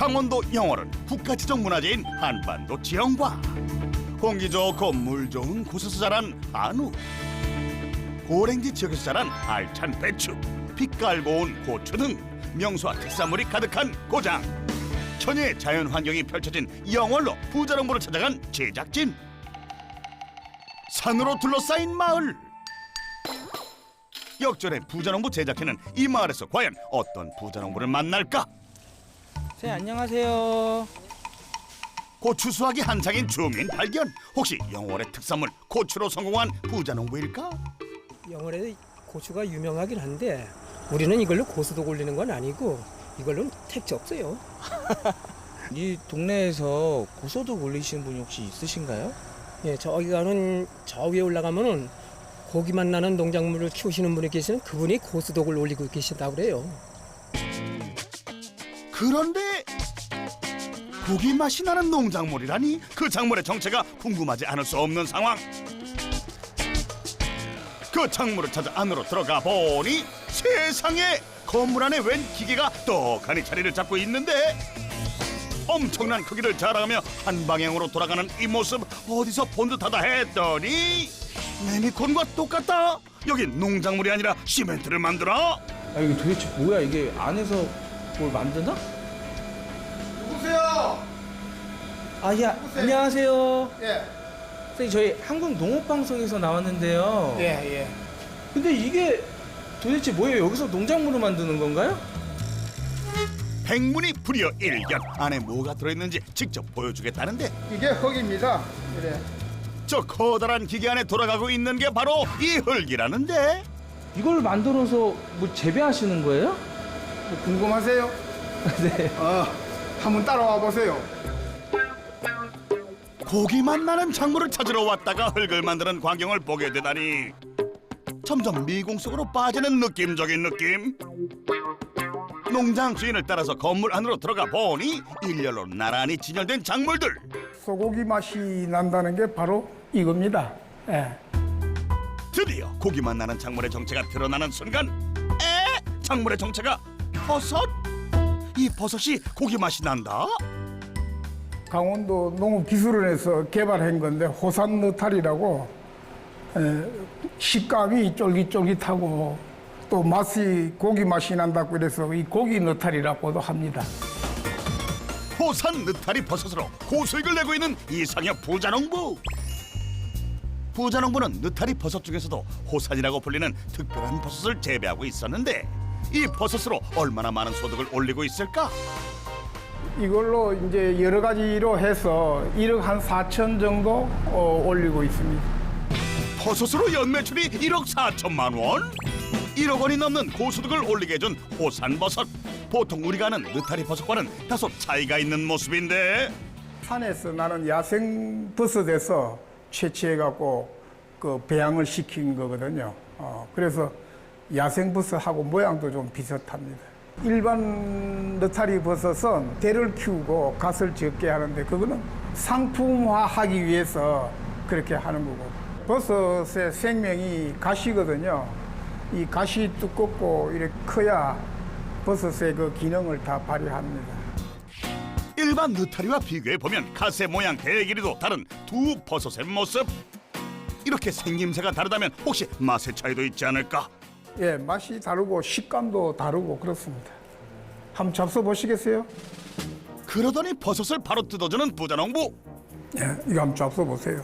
강원도 영월은 국가지정문화재인 한반도 지형과 공기 좋고 물 좋은 곳에서 자란 한우, 고랭지 지역에서 자란 알찬 배추, 빛깔 고운 고추 등 명소와 특산물이 가득한 고장. 천혜의 자연 환경이 펼쳐진 영월로 부자농부를 찾아간 제작진. 산으로 둘러싸인 마을. 역전의 부자농부 제작진은 이 마을에서 과연 어떤 부자농부를 만날까? 네, 안녕하세요. 고추 수확이 한창인 주민 발견. 혹시 영월의 특산물 고추로 성공한 부자농부일까? 영월에 고추가 유명하긴 한데 우리는 이걸로 고수도 올리는 건 아니고 이걸로는 택지 없어요. 이 동네에서 고소득 올리시는 분이 혹시 있으신가요? 예, 저기 가는 저 위에 올라가면은 고기만 나는 농작물을 키우시는 분이 계시는 그분이 고수독을 올리고 계신다고 그래요. 그런데 고기 맛이 나는 농작물이라니 그 작물의 정체가 궁금하지 않을 수 없는 상황. 그 작물을 찾아 안으로 들어가 보니 세상에 건물 안에 웬 기계가 떡하니 자리를 잡고 있는데 엄청난 크기를 자랑하며 한 방향으로 돌아가는 이 모습 어디서 본 듯하다 했더니 레미콘과 똑같다. 여긴 농작물이 아니라 시멘트를 만들어. 아, 이게 도대체 뭐야? 이게 안에서 뭘 만드나? 누구세요? 아, 야, 안녕하세요. 예, 선생님, 저희 한국농업방송에서 나왔는데요. 예. 근데 이게 도대체 뭐예요? 여기서 농작물을 만드는 건가요? 백문이 불여 일견. 안에 뭐가 들어있는지 직접 보여주겠다는데 이게 흙입니다. 그래. 저 커다란 기계 안에 돌아가고 있는 게 바로 이 흙이라는데 이걸 만들어서 뭐 재배하시는 거예요? 뭐 궁금하세요? 네. 한번 따라와 보세요. 고기만 나는 작물을 찾으러 왔다가 흙을 만드는 광경을 보게 되다니 점점 미궁 속으로 빠지는 느낌적인 느낌. 농장 주인을 따라서 건물 안으로 들어가 보니 일렬로 나란히 진열된 작물들. 소고기 맛이 난다는 게 바로 이겁니다. 예. 드디어 고기만 나는 작물의 정체가 드러나는 순간 작물의 정체가 버섯? 이 버섯이 고기 맛이 난다? 강원도 농업기술원에서 개발한 건데 호산 느타리라고 식감이 쫄깃쫄깃하고 또 맛이 고기 맛이 난다고 그래서 이 고기 느타리라고도 합니다. 호산 느타리 버섯으로 고수익을 내고 있는 이상혁 부자농부. 부자농부는 느타리 버섯 중에서도 호산이라고 불리는 특별한 버섯을 재배하고 있었는데 이 버섯으로 얼마나 많은 소득을 올리고 있을까? 이걸로 이제 여러 가지로 해서 1억 한 4천 정도 올리고 있습니다. 버섯으로 연매출이 1억 4천만 원? 1억 원이 넘는 고소득을 올리게 해준 호산버섯. 보통 우리가 아는 느타리 버섯과는 다소 차이가 있는 모습인데 산에서 나는 야생 버섯에서 채취해갖고 그 배양을 시킨 거거든요. 그래서 야생 버섯하고 모양도 좀 비슷합니다. 일반 느타리 버섯은 대를 키우고 갓을 적게 하는데 그거는 상품화하기 위해서 그렇게 하는 거고 버섯의 생명이 가시거든요. 이 가시 두껍고 이렇게 커야 버섯의 그 기능을 다 발휘합니다. 일반 느타리와 비교해보면 갓의 모양 대길이도 다른 두 버섯의 모습. 이렇게 생김새가 다르다면 혹시 맛의 차이도 있지 않을까? 예, 맛이 다르고 식감도 다르고 그렇습니다. 한번 잡숴 보시겠어요? 그러더니 버섯을 바로 뜯어주는 부자농부. 예, 이거 한번 잡숴 보세요.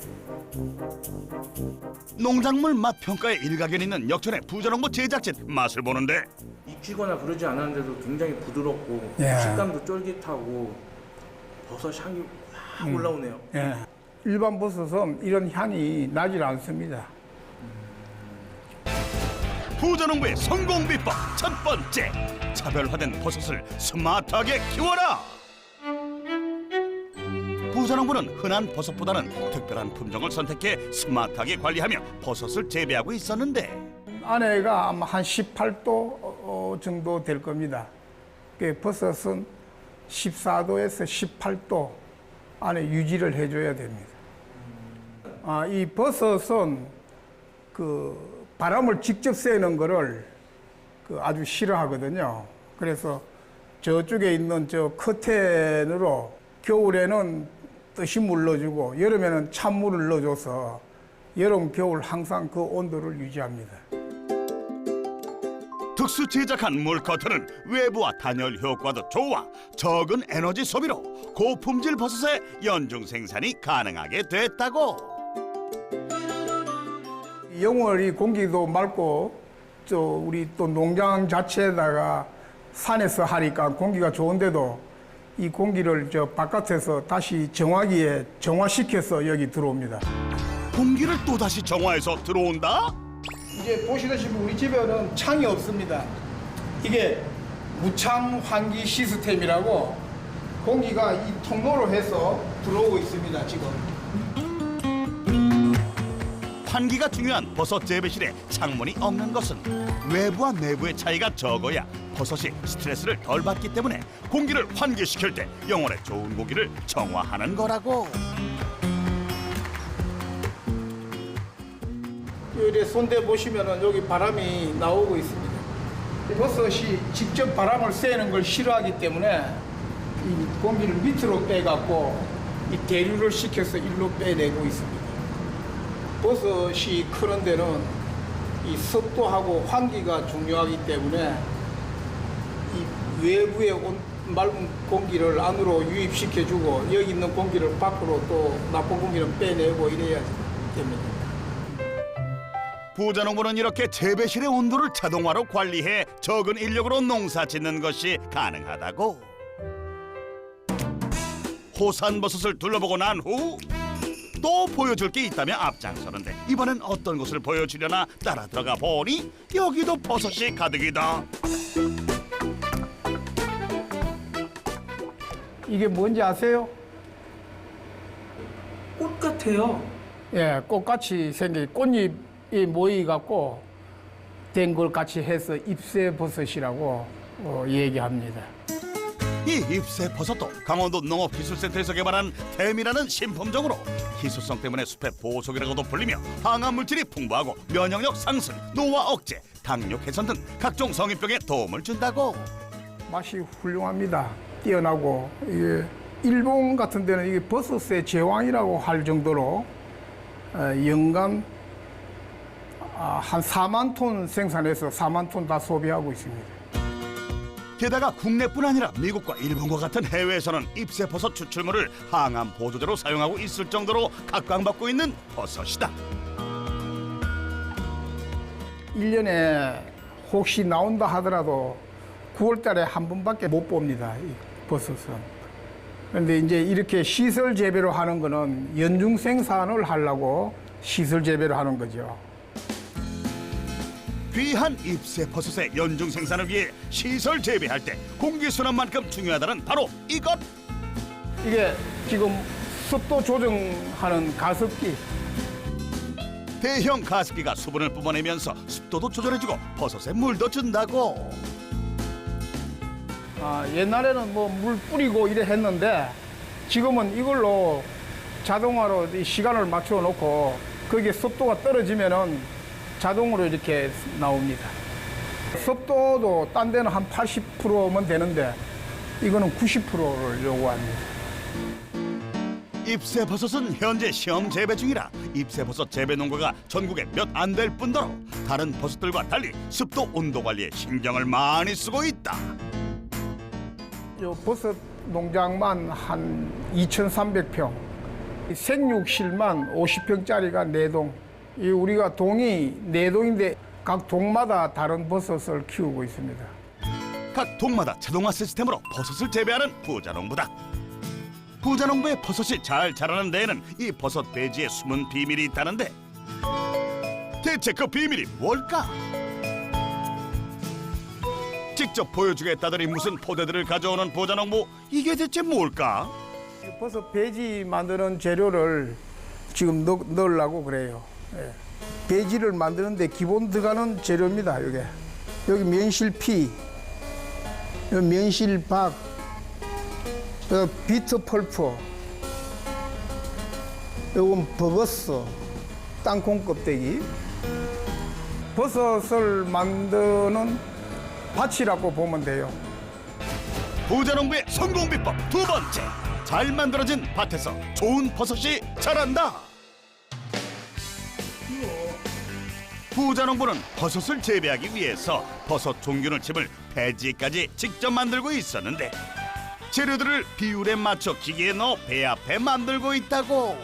농작물 맛 평가에 일가견 있는 역전의 부자농부 제작진 맛을 보는데 익히거나 그러지 않았는데도 굉장히 부드럽고 예. 식감도 쫄깃하고 버섯 향이 확 올라오네요. 예. 일반 버섯은 이런 향이 나질 않습니다. 부자농부의 성공 비법 첫 번째, 차별화된 버섯을 스마트하게 키워라. 부자농부는 흔한 버섯보다는 특별한 품종을 선택해 스마트하게 관리하며 버섯을 재배하고 있었는데 안에가 아마 한 18도 정도 될 겁니다. 그 버섯은 14도에서 18도 안에 유지를 해줘야 됩니다. 이 버섯은 그 바람을 직접 쐬는 거를 아주 싫어하거든요. 그래서 저쪽에 있는 저 커튼으로 겨울에는 뜨신 물 넣어주고 여름에는 찬물을 넣어줘서 여름, 겨울 항상 그 온도를 유지합니다. 특수 제작한 물커튼은 외부와 단열 효과도 좋아 적은 에너지 소비로 고품질 버섯의 연중 생산이 가능하게 됐다고. 영월이 공기도 맑고 또 우리 또 농장 자체에다가 산에서 하니까 공기가 좋은데도 이 공기를 저 바깥에서 다시 정화기에 정화시켜서 여기 들어옵니다. 공기를 또다시 정화해서 들어온다? 이제 보시다시피 우리 집에는 창이 없습니다. 이게 무창 환기 시스템이라고 공기가 이 통로로 해서 들어오고 있습니다, 지금. 환기가 중요한 버섯 재배실에 창문이 없는 것은 외부와 내부의 차이가 적어야 버섯이 스트레스를 덜 받기 때문에 공기를 환기시킬 때 영원에 좋은 고기를 정화하는 거라고. 여기 손대 보시면은 여기 바람이 나오고 있습니다. 버섯이 직접 바람을 쐬는 걸 싫어하기 때문에 이 공기를 밑으로 빼갖고 이 대류를 시켜서 일로 빼내고 있습니다. 버섯이 크는 데는 이 습도하고 환기가 중요하기 때문에 이 외부의 맑은 공기를 안으로 유입시켜주고 여기 있는 공기를 밖으로 또 나쁜 공기를 빼내고 이래야 됩니다. 부자농부는 이렇게 재배실의 온도를 자동화로 관리해 적은 인력으로 농사 짓는 것이 가능하다고. 호산버섯을 둘러보고 난 후 또 보여줄 게 있다며 앞장서는데 이번엔 어떤 것을 보여주려나 따라 들어가 보니 여기도 버섯이 가득이다. 이게 뭔지 아세요? 꽃 같아요. 예, 꽃같이 생긴 꽃잎이 모이갖고 된 걸 같이 해서 잎새버섯이라고 얘기합니다. 이 잎새버섯도 강원도 농업기술센터에서 개발한 댐이라는 신품종으로 희소성 때문에 숲의 보석이라고도 불리며 항암물질이 풍부하고 면역력 상승, 노화 억제, 당뇨 개선 등 각종 성인병에 도움을 준다고. 맛이 훌륭합니다. 뛰어나고 이게 일본 같은 데는 이게 버섯의 제왕이라고 할 정도로 연간 한 4만 톤 생산해서 4만 톤 다 소비하고 있습니다. 게다가 국내뿐 아니라 미국과 일본과 같은 해외에서는 잎새버섯 추출물을 항암 보조제로 사용하고 있을 정도로 각광받고 있는 버섯이다. 1년에 혹시 나온다 하더라도 9월 달에 한 번밖에 못 봅니다, 이 버섯은. 그런데 이제 이렇게 시설 재배로 하는 거는 연중 생산을 하려고 시설 재배로 하는 거죠. 귀한 잎새버섯의 연중 생산을 위해 시설 재배할 때 공기순환만큼 중요하다는 바로 이것. 이게 지금 습도 조정하는 가습기. 대형 가습기가 수분을 뿜어내면서 습도도 조절해주고 버섯에 물도 준다고. 옛날에는 뭐 물 뿌리고 이래 했는데 지금은 이걸로 자동화로 이 시간을 맞춰 놓고 거기에 습도가 떨어지면은 자동으로 이렇게 나옵니다. 습도도 딴 데는 한 80%면 되는데 이거는 90%를 요구합니다. 잎새버섯은 현재 시험 재배 중이라 잎새버섯 재배 농가가 전국에 몇 안 될 뿐더러 다른 버섯들과 달리 습도 온도 관리에 신경을 많이 쓰고 있다. 요 버섯 농장만 한 2,300평, 생육실만 50평짜리가 4동. 이 우리가 동이 4동인데 각 동마다 다른 버섯을 키우고 있습니다. 각 동마다 자동화 시스템으로 버섯을 재배하는 부자농부다. 부자농부의 버섯이 잘 자라는 데에는 이 버섯 배지에 숨은 비밀이 있다는데 대체 그 비밀이 뭘까? 직접 보여주겠다더니 무슨 포대들을 가져오는 부자농부, 이게 대체 뭘까? 버섯 배지 만드는 재료를 지금 넣으려고 그래요. 예. 배지를 만드는데 기본 들어가는 재료입니다. 여기 면실피, 여기 면실박, 여기 비트펄프, 요건 버버스, 땅콩 껍데기. 버섯을 만드는 밭이라고 보면 돼요. 부자농부의 성공 비법 두 번째, 잘 만들어진 밭에서 좋은 버섯이 자란다. 부자농부는 버섯을 재배하기 위해서 버섯 종균을 칩을 배지까지 직접 만들고 있었는데 재료들을 비율에 맞춰 기계에 넣어 배 앞에 만들고 있다고.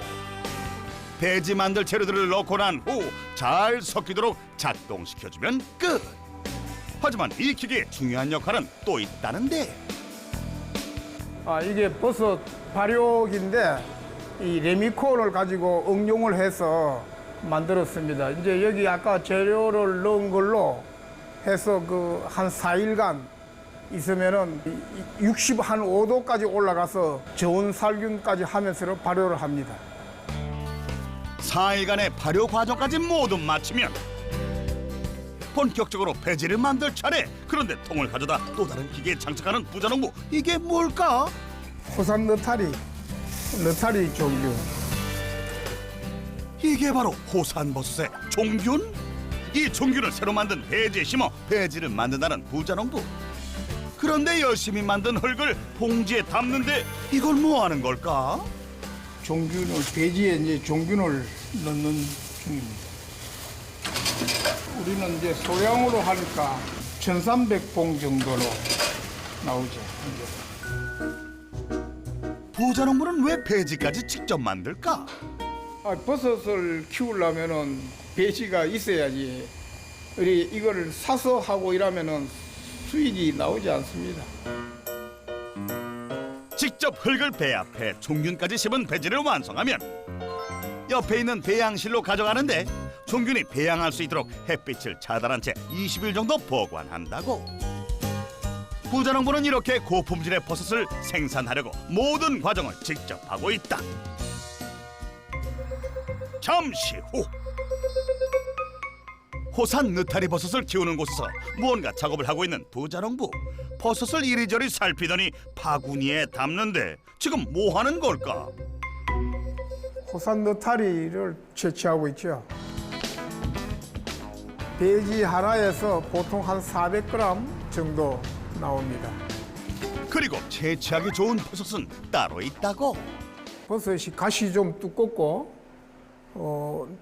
배지 만들 재료들을 넣고 난 후 잘 섞이도록 작동시켜주면 끝. 하지만 이 기계의 중요한 역할은 또 있다는데. 이게 버섯 발효기인데 이 레미콘을 가지고 응용을 해서 만들었습니다. 이제 여기 아까 재료를 넣은 걸로 해서 그 한 4일간 있으면은 65도까지 올라가서 저온 살균까지 하면서 발효를 합니다. 4일간의 발효 과정까지 모두 마치면 본격적으로 배지를 만들 차례. 그런데 통을 가져다 또 다른 기계에 장착하는 부자농부, 이게 뭘까? 호산 느타리 종균. 이게 바로 호산버섯의 종균? 이 종균을 새로 만든 배지에 심어 배지를 만든다는 부자농부. 그런데 열심히 만든 흙을 봉지에 담는데 이걸 뭐 하는 걸까? 종균을 배지에 이제 종균을 넣는 중입니다. 우리는 이제 소량으로 하니까 1,300봉 정도로 나오죠. 부자농부는 왜 배지까지 직접 만들까? 버섯을 키우려면은 배지가 있어야지. 우리 이걸 사서 하고 이러면은 수익이 나오지 않습니다. 직접 흙을 배 앞에 종균까지 심은 배지를 완성하면 옆에 있는 배양실로 가져가는데 종균이 배양할 수 있도록 햇빛을 차단한 채 20일 정도 보관한다고. 부자농부는 이렇게 고품질의 버섯을 생산하려고 모든 과정을 직접 하고 있다. 잠시 후 호산 느타리 버섯을 키우는 곳에서 무언가 작업을 하고 있는 부자농부. 버섯을 이리저리 살피더니 바구니에 담는데 지금 뭐 하는 걸까? 호산 느타리를 채취하고 있죠. 배지 하나에서 보통 한 400g 정도 나옵니다. 그리고 채취하기 좋은 버섯은 따로 있다고. 버섯이 가시 좀 두껍고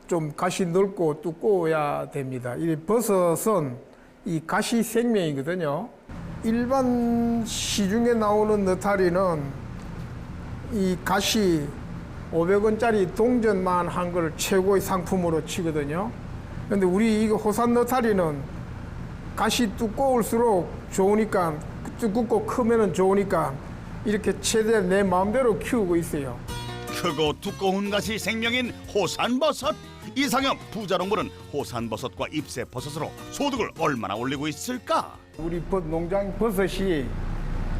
좀 가시 넓고 두꺼워야 됩니다. 이 버섯은 이 가시 생명이거든요. 일반 시중에 나오는 느타리는 이 가시 500원짜리 동전만 한 걸 최고의 상품으로 치거든요. 그런데 우리 이 호산 느타리는 가시 두꺼울수록 좋으니까, 두껍고 크면은 좋으니까 이렇게 최대한 내 마음대로 키우고 있어요. 크고 두꺼운 것이 생명인 호산버섯. 이상형 부자농부는 호산버섯과 잎새버섯으로 소득을 얼마나 올리고 있을까? 우리 농장 버섯이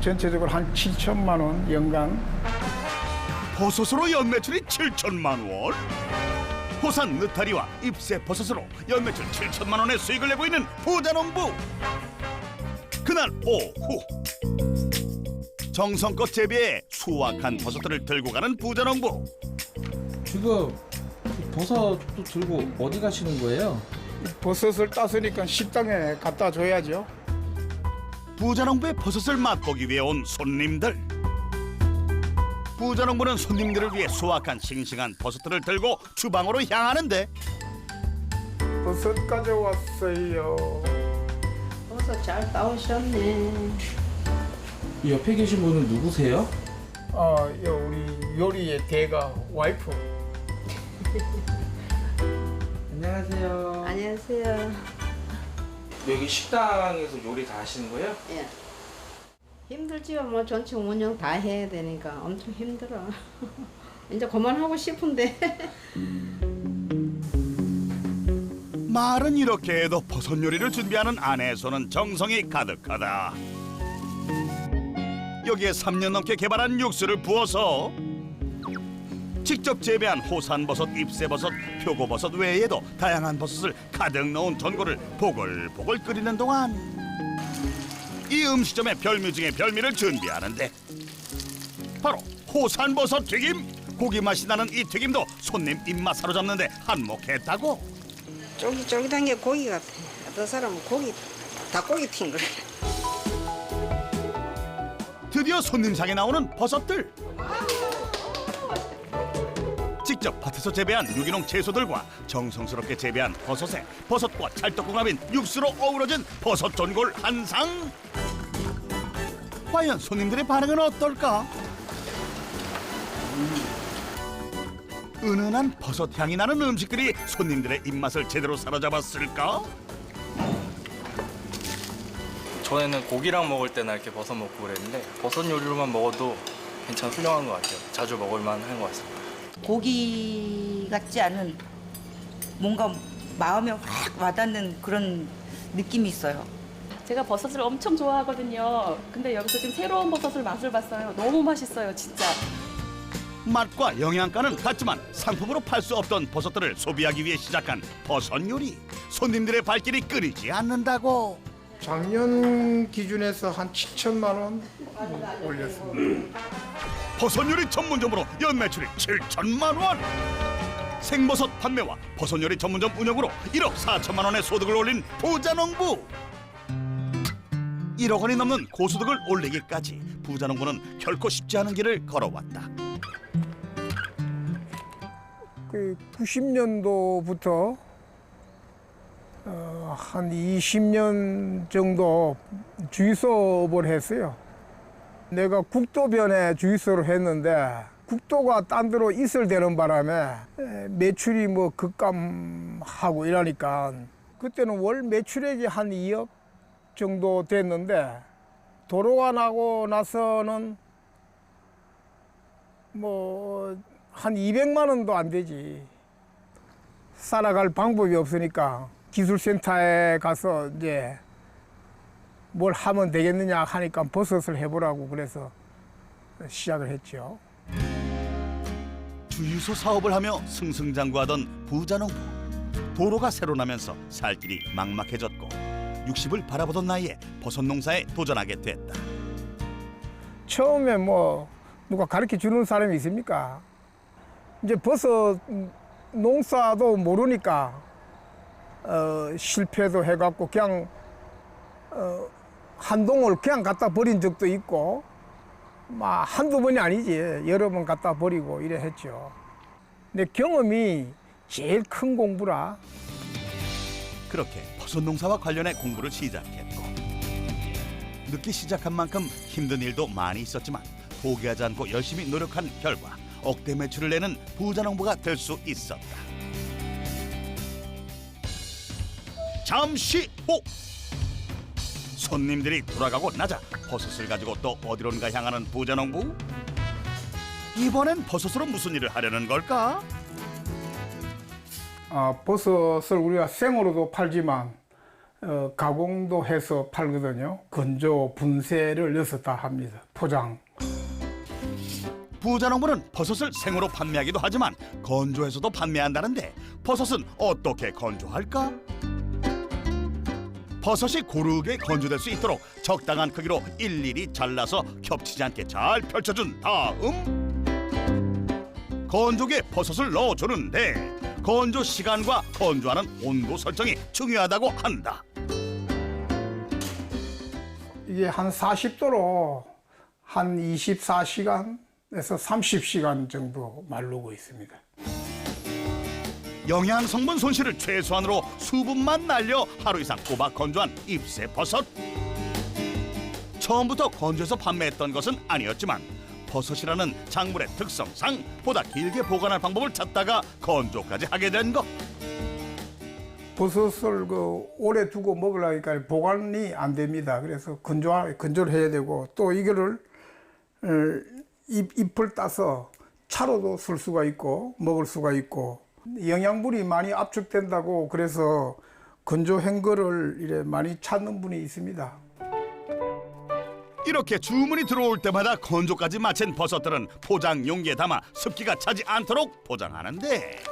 전체적으로 한 7천만 원 연간. 버섯으로 연매출이 7천만 원? 호산 느타리와 잎새버섯으로 연매출 7천만 원의 수익을 내고 있는 부자농부. 그날 오후 정성껏 재배해 수확한 버섯들을 들고 가는 부자농부. 지금 버섯도 들고 어디 가시는 거예요? 버섯을 땄으니까 식당에 갖다 줘야죠. 부자농부의 버섯을 맛보기 위해 온 손님들. 부자농부는 손님들을 위해 수확한 싱싱한 버섯들을 들고 주방으로 향하는데 버섯 가져왔어요. 버섯 잘 따오셨네. 이 옆에 계신 분은 누구세요? 우리 요리의 대가 와이프. 안녕하세요. 안녕하세요. 여기 식당에서 요리 다 하시는 거예요? 예. 힘들지요. 뭐 전체 운영 다 해야 되니까 엄청 힘들어. 이제 그만하고 싶은데. 말은 이렇게 해도 버섯 요리를 준비하는 아내의 손은 정성이 가득하다. 여기에 3년 넘게 개발한 육수를 부어서 직접 재배한 호산버섯, 잎새버섯, 표고버섯 외에도 다양한 버섯을 가득 넣은 전골을 보글보글 끓이는 동안 이 음식점의 별미 중에 별미를 준비하는데 바로 호산버섯 튀김. 고기 맛이 나는 이 튀김도 손님 입맛 사로잡는데 한몫했다고. 쫄깃쫄깃한 게 고기 같아. 어떤 사람은 닭고기 튄 거. 드디어 손님상에 나오는 버섯들. 직접 밭에서 재배한 유기농 채소들과 정성스럽게 재배한 버섯에 버섯과 찰떡궁합인 육수로 어우러진 버섯 전골 한 상. 과연 손님들의 반응은 어떨까? 은은한 버섯 향이 나는 음식들이 손님들의 입맛을 제대로 사로잡았을까? 전에는 고기랑 먹을 때나 이렇게 버섯 먹고 그랬는데 버섯 요리로만 먹어도 괜찮 훌륭한 것 같아요. 자주 먹을만 한 것 같습니다. 고기 같지 않은 뭔가 마음에 확 와닿는 그런 느낌이 있어요. 제가 버섯을 엄청 좋아하거든요. 근데 여기서 지금 새로운 버섯을 맛을 봤어요. 너무 맛있어요, 진짜. 맛과 영양가는 같지만 상품으로 팔 수 없던 버섯들을 소비하기 위해 시작한 버섯 요리. 손님들의 발길이 끊이지 않는다고. 작년 기준에서 한 7천만 원 올렸습니다. 버섯 요리 전문점으로 연매출이 7천만 원. 생버섯 판매와 버섯 요리 전문점 운영으로 1억 4천만 원의 소득을 올린 부자농부. 1억 원이 넘는 고소득을 올리기까지 부자농부는 결코 쉽지 않은 길을 걸어왔다. 그 90년도부터 한 20년 정도 주유소업을 했어요. 내가 국도변에 주유소를 했는데 국도가 딴 데로 이설되는 바람에 매출이 뭐 급감하고 이러니까 그때는 월 매출액이 한 2억 정도 됐는데 도로가 나고 나서는 뭐 한 200만 원도 안 되지. 살아갈 방법이 없으니까 기술센터에 가서 이제 뭘 하면 되겠느냐 하니까 버섯을 해보라고 그래서 시작을 했죠. 주유소 사업을 하며 승승장구하던 부자농부. 도로가 새로 나면서 살 길이 막막해졌고 60을 바라보던 나이에 버섯 농사에 도전하게 됐다. 처음에 뭐 누가 가르쳐 주는 사람이 있습니까? 이제 버섯 농사도 모르니까 실패도 해갖고 그냥 한 동을 그냥 갖다 버린 적도 있고 막 한두 번이 아니지 여러 번 갖다 버리고 이래 했죠. 근데 경험이 제일 큰 공부라. 그렇게 버섯 농사와 관련해 공부를 시작했고 늦게 시작한 만큼 힘든 일도 많이 있었지만 포기하지 않고 열심히 노력한 결과 억대 매출을 내는 부자농부가 될 수 있었다. 잠시 후 손님들이 돌아가고 나자 버섯을 가지고 또 어디론가 향하는 부자농부. 이번엔 버섯으로 무슨 일을 하려는 걸까? 버섯을 우리가 생으로도 팔지만 가공도 해서 팔거든요. 건조, 분쇄를 넣어서 다 합니다. 포장. 부자농부는 버섯을 생으로 판매하기도 하지만 건조해서도 판매한다는데 버섯은 어떻게 건조할까? 버섯이 고르게 건조될 수 있도록 적당한 크기로 일일이 잘라서 겹치지 않게 잘 펼쳐준 다음 건조기에 버섯을 넣어주는데 건조 시간과 건조하는 온도 설정이 중요하다고 한다. 이게 한 40도로 한 24시간에서 30시간 정도 마르고 있습니다. 영양 성분 손실을 최소한으로 수분만 날려 하루 이상 꼬박 건조한 잎새 버섯. 처음부터 건조해서 판매했던 것은 아니었지만 버섯이라는 작물의 특성상 보다 길게 보관할 방법을 찾다가 건조까지 하게 된 것. 버섯을 오래 두고 먹으려니까 보관이 안 됩니다. 그래서 건조를 해야 되고 또 이거를 잎을 따서 차로도 쓸 수가 있고 먹을 수가 있고 영양분이 많이 압축된다고 그래서 건조한 거를 이래 많이 찾는 분이 있습니다. 이렇게 주문이 들어올 때마다 건조까지 마친 버섯들은 포장 용기에 담아 습기가 차지 않도록 포장하는데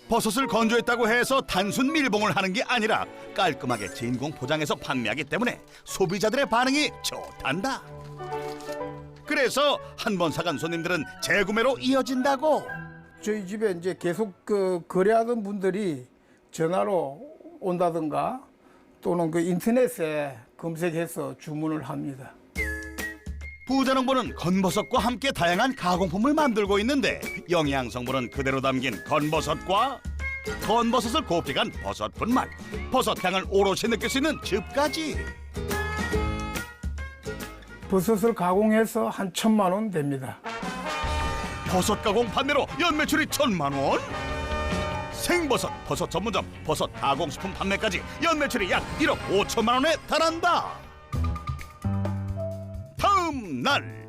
버섯을 건조했다고 해서 단순 밀봉을 하는 게 아니라 깔끔하게 진공 포장해서 판매하기 때문에 소비자들의 반응이 좋단다. 그래서 한 번 사간 손님들은 재구매로 이어진다고. 저희 집에 이제 계속 거래하던 분들이 전화로 온다든가 또는 인터넷에 검색해서 주문을 합니다. 부자농부는 건버섯과 함께 다양한 가공품을 만들고 있는데 영양 성분은 그대로 담긴 건버섯과 건버섯을 곱게 버섯분말, 버섯향을 오롯이 느낄 수 있는 즙까지. 버섯을 가공해서 한 1,000만 원 됩니다. 버섯 가공 판매로 연매출이 1,000만 원. 생버섯, 버섯 전문점, 버섯 가공식품 판매까지 연매출이 약 1억 5천만 원에 달한다. 다음 날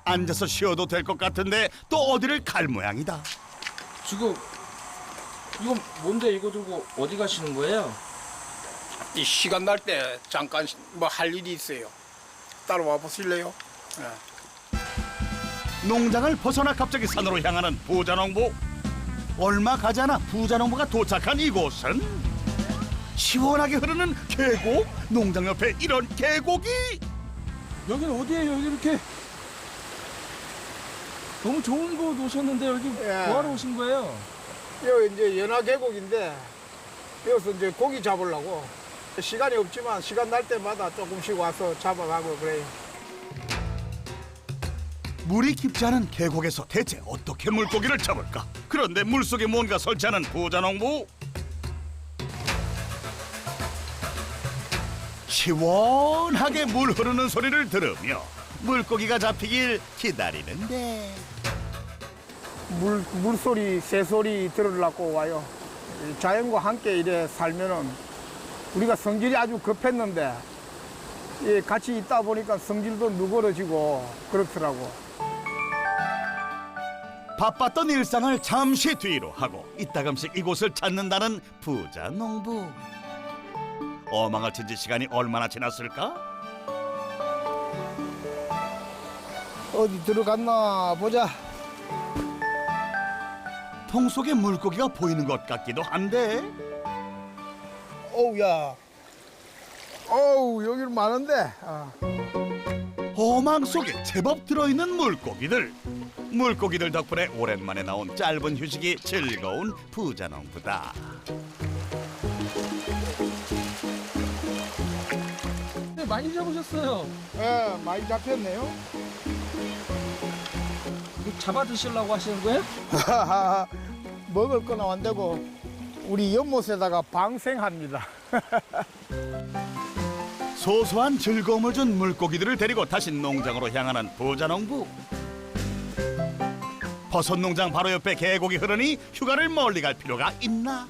앉아서 쉬어도 될 것 같은데 또 어디를 갈 모양이다. 지금 이건 뭔데 이거 들고 어디 가시는 거예요? 이 시간 날 때 잠깐 뭐 할 일이 있어요. 따라와 보실래요? 농장을 벗어나 갑자기 산으로 향하는 부자농부. 얼마 가지 않아 부자농부가 도착한 이곳은 시원하게 흐르는 계곡. 농장 옆에 이런 계곡이. 여기는 어디예요? 여기 이렇게 너무 좋은 곳 오셨는데 여기 뭐하러 오신 거예요? 여기 이제 연화계곡인데 여기서 이제 고기 잡으려고 시간이 없지만 시간 날 때마다 조금씩 와서 잡아가고 그래요. 물이 깊지 않은 계곡에서 대체 어떻게 물고기를 잡을까? 그런데 물속에 뭔가 설치하는 부자농부. 시원하게 물 흐르는 소리를 들으며 물고기가 잡히길 기다리는데 물소리, 새소리 들으려고 와요. 이 자연과 함께 이래 살면은 우리가 성질이 아주 급했는데 같이 있다 보니까 성질도 누그러지고 그렇더라고. 바빴던 일상을 잠시 뒤로 하고 이따금씩 이곳을 찾는다는 부자농부. 어망을 친 지 시간이 얼마나 지났을까? 어디 들어갔나 보자. 통 속에 물고기가 보이는 것 같기도 한데 어우야. 어우 여기는 많은데. 어망 속에 제법 들어있는 물고기들. 물고기들 덕분에 오랜만에 나온 짧은 휴식이 즐거운 부자농부다. 네, 많이 잡으셨어요. 예, 많이 잡혔네요. 이거 잡아 드시려고 하시는 거예요? 먹을 거는 안 되고 우리 연못에다가 방생합니다. 소소한 즐거움을 준 물고기들을 데리고 다시 농장으로 향하는 부자농부. 버섯 농장 바로 옆에 계곡이 흐르니 휴가를 멀리 갈 필요가 있나?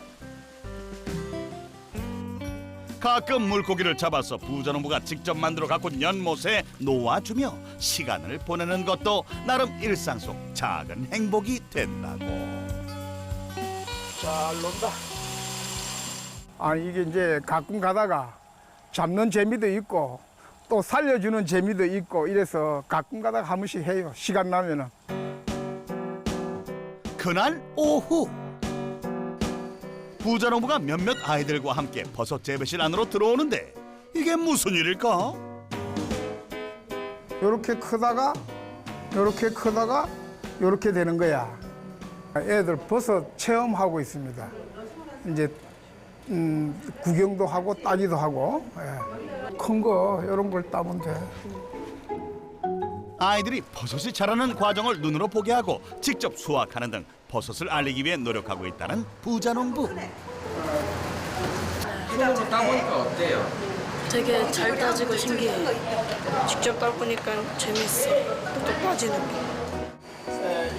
가끔 물고기를 잡아서 부자농부가 직접 만들어 갖고 온 연못에 놓아주며 시간을 보내는 것도 나름 일상 속 작은 행복이 된다고. 잘 논다. 아니 이게 이제 가끔 가다가 잡는 재미도 있고 또 살려주는 재미도 있고 이래서 가끔 가다가 한 번씩 해요. 시간 나면은. 그날 오후 부자농부가 몇몇 아이들과 함께 버섯 재배실 안으로 들어오는데 이게 무슨 일일까? 요렇게 크다가 요렇게 크다가 요렇게 되는 거야. 애들 버섯 체험하고 있습니다. 이제 구경도 하고 따기도 하고. 큰 거 이런 걸 따면 돼. 아이들이 버섯이 자라는 과정을 눈으로 보게 하고 직접 수확하는 등 버섯을 알리기 위해 노력하고 있다는 부자농부. 이런 거 따보니까 어때요? 되게 잘 따지고 신기해요. 직접 따보니까 재밌어. 또 빠지는 게.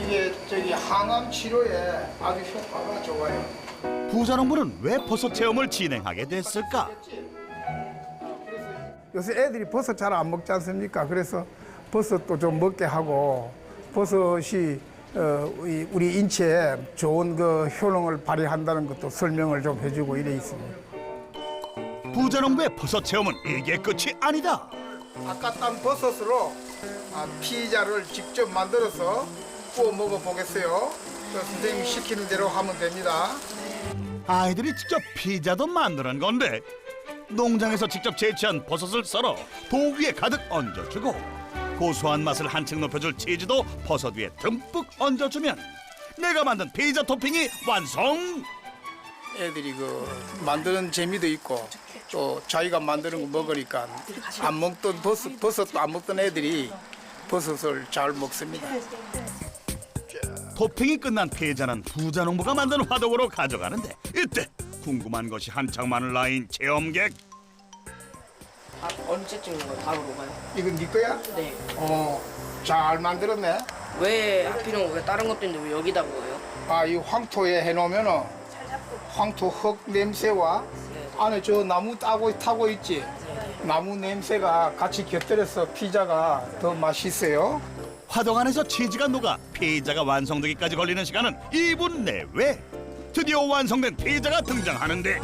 이게 저기 항암 치료에 아주 효과가 좋아요. 부자농부는 왜 버섯 체험을 진행하게 됐을까? 요새 애들이 버섯 잘 안 먹지 않습니까? 그래서 버섯도 좀 먹게 하고 버섯이 우리 인체에 좋은 그 효능을 발휘한다는 것도 설명을 좀 해주고 이래 있습니다. 부자농부의 버섯 체험은 이게 끝이 아니다. 아까 딴 버섯으로 피자를 직접 만들어서 구워 먹어 보겠어요. 선생님이 시키는 대로 하면 됩니다. 아이들이 직접 피자도 만드는 건데 농장에서 직접 채취한 버섯을 썰어 도 위에 가득 얹어주고 고소한 맛을 한층 높여줄 치즈도 버섯 위에 듬뿍 얹어주면 내가 만든 피자 토핑이 완성! 애들이 그 만드는 재미도 있고 또 자기가 만드는 거 먹으니까 안 먹던 버섯도 안 먹던 애들이 버섯을 잘 먹습니다. 토핑이 끝난 피자는 부자 농부가 만든 화덕으로 가져가는데 이때 궁금한 것이 한창 많은 라인 체험객. 언제 찍는 거예요? 바로 먹어요? 이건 네 거야? 네. 잘 만들었네. 왜 하필이면 왜 다른 것도 있는데 왜 여기다 먹어요? 이 황토에 해놓으면은 황토 흙 냄새와 안에 저 나무 타고 있지. 나무 냄새가 같이 곁들여서 피자가 더 맛있어요. 화덕 안에서 치즈가 녹아 피자가 완성되기까지 걸리는 시간은 2분 내외. 드디어 완성된 피자가 등장하는데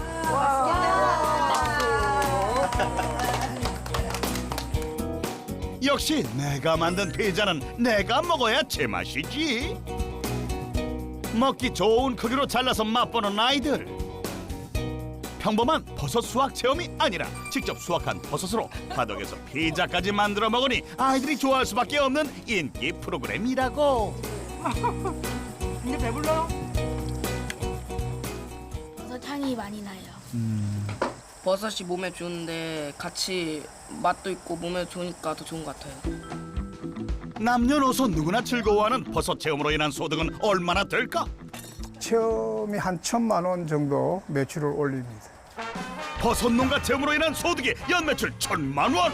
역시 내가 만든 피자는 내가 먹어야 제맛이지. 먹기 좋은 크기로 잘라서 맛보는 아이들. 평범한 버섯 수확 체험이 아니라 직접 수확한 버섯으로 화덕에서 피자까지 만들어 먹으니 아이들이 좋아할 수밖에 없는 인기 프로그램이라고. 버섯 향이 많이 나요. 버섯이 몸에 좋은데 같이 맛도 있고 몸에 좋으니까 더 좋은 것 같아요. 남녀노소 누구나 즐거워하는 버섯 체험으로 인한 소득은 얼마나 될까? 체험이 한 1,000만 원 정도 매출을 올립니다. 버섯 농가 체험으로 인한 소득이 연매출 1,000만 원.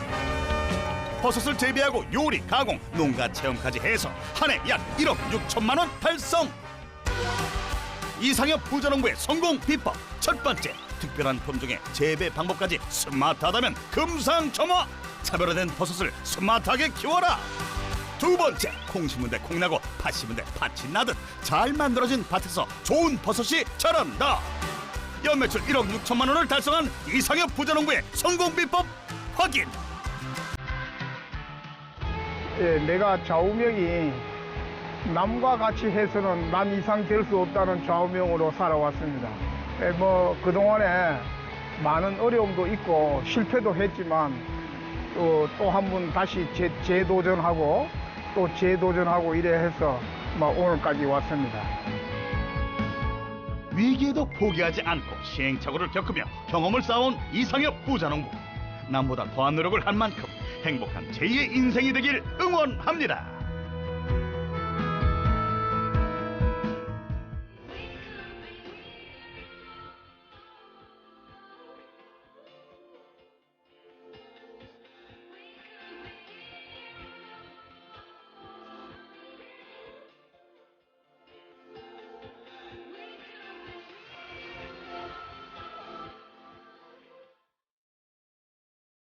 버섯을 재배하고 요리, 가공, 농가 체험까지 해서 한 해 약 1억 6천만 원 달성. 이상엽 부자농부의 성공 비법 첫 번째, 특별한 품종의 재배 방법까지 스마트하다면 금상첨화. 차별화된 버섯을 스마트하게 키워라. 두 번째, 콩 심은 데 콩 나고 팥 심은 데 팥이 나듯 잘 만들어진 밭에서 좋은 버섯이 자란다. 연매출 1억 6천만 원을 달성한 이상엽 부자농부의 성공 비법 확인. 내가 좌우명이 남과 같이 해서는 남 이상 될 수 없다는 좌우명으로 살아왔습니다. 그동안에 많은 어려움도 있고 실패도 했지만 또 한 번 다시 재도전하고 또 재도전하고 이래 해서 오늘까지 왔습니다. 위기에도 포기하지 않고 시행착오를 겪으며 경험을 쌓아온 이상엽 부자농부. 남보다 더한 노력을 한 만큼 행복한 제2의 인생이 되길 응원합니다.